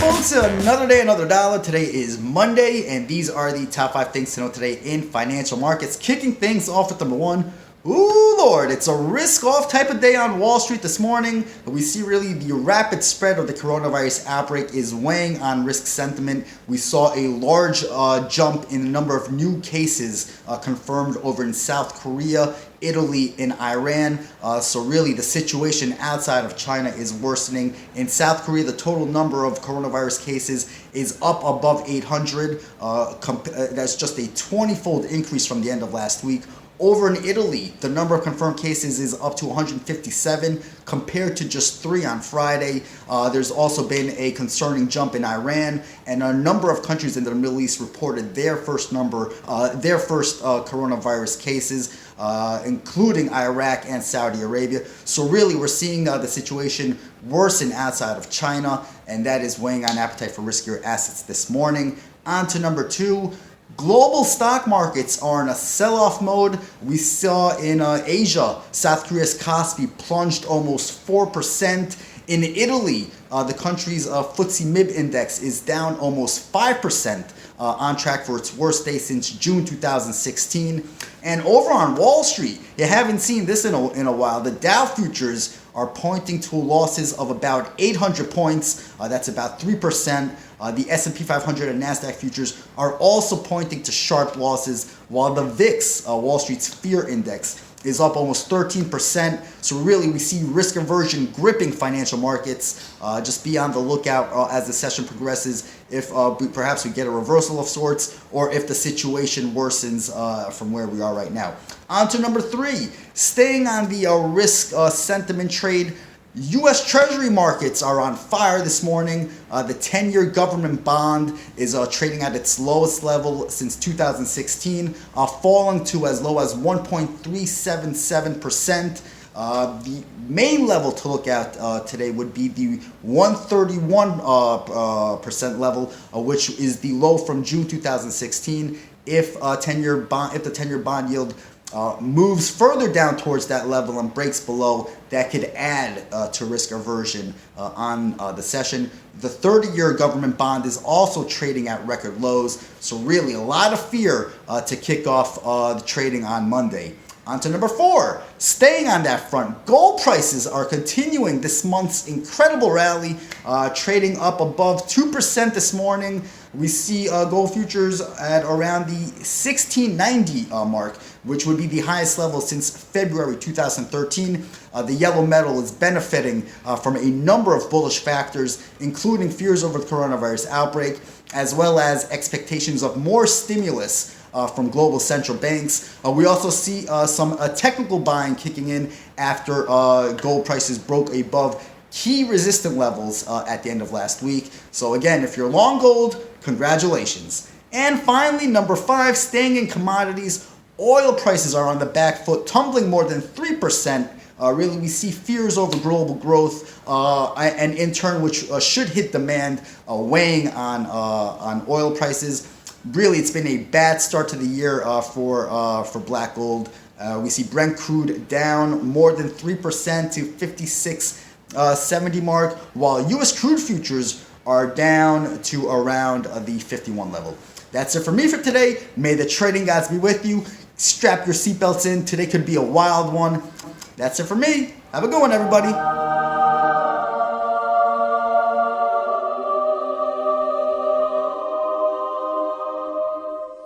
folks, another day, another dollar. Today is Monday, and these are the top 5 things to know today in financial markets. Kicking things off with number 1. Ooh, Lord, it's a risk-off type of day on Wall Street this morning. We see really the rapid spread of the coronavirus outbreak is weighing on risk sentiment. We saw a large jump in the number of new cases confirmed over in South Korea, Italy, and Iran. So really the situation outside of China is worsening. In South Korea, the total number of coronavirus cases is up above 800. That's just a 20-fold increase from the end of last week. Over in Italy, the number of confirmed cases is up to 157 compared to just 3 on Friday. There's also been a concerning jump in Iran, and a number of countries in the Middle East reported their first coronavirus cases, including Iraq and Saudi Arabia. So really, we're seeing the situation worsen outside of China, and that is weighing on appetite for riskier assets this morning. On to number 2. Global stock markets are in a sell-off mode. We saw in Asia, South Korea's Kospi plunged almost 4%. In Italy, the country's FTSE MIB index is down almost 5%, on track for its worst day since June 2016. And over on Wall Street, you haven't seen this in a while. The Dow futures are pointing to losses of about 800 points. That's about 3%. The S&P 500 and NASDAQ futures are also pointing to sharp losses, while the VIX, Wall Street's fear index, is up almost 13%. So really, we see risk aversion gripping financial markets. Just be on the lookout as the session progresses if perhaps we get a reversal of sorts, or if the situation worsens from where we are right now. On to number 3, staying on the risk sentiment trade. U.S. Treasury markets are on fire this morning. The 10-year government bond is trading at its lowest level since 2016, falling to as low as 1.377%. The main level to look at today would be the 1.31% level, which is the low from June 2016. If the 10-year bond yield moves further down towards that level and breaks below, that could add to risk aversion on the session. The 30-year government bond is also trading at record lows, so really a lot of fear to kick off the trading on Monday. On to number 4, staying on that front, gold prices are continuing this month's incredible rally, trading up above 2% this morning. We see gold futures at around the 1690 mark, which would be the highest level since February 2013. The yellow metal is benefiting from a number of bullish factors, including fears over the coronavirus outbreak, as well as expectations of more stimulus from global central banks. We also see some technical buying kicking in after gold prices broke above key resistant levels at the end of last week. So again, if you're long gold, congratulations. And finally, number 5, staying in commodities, oil prices are on the back foot, tumbling more than 3%. Really, we see fears over global growth, and in turn, which should hit demand, weighing on oil prices. Really, it's been a bad start to the year for black gold. We see Brent crude down more than 3% to 56.70 mark, while U.S. crude futures are down to around the 51 level. That's it for me for today. May the trading gods be with you. Strap your seatbelts in. Today could be a wild one. That's it for me. Have a good one, everybody.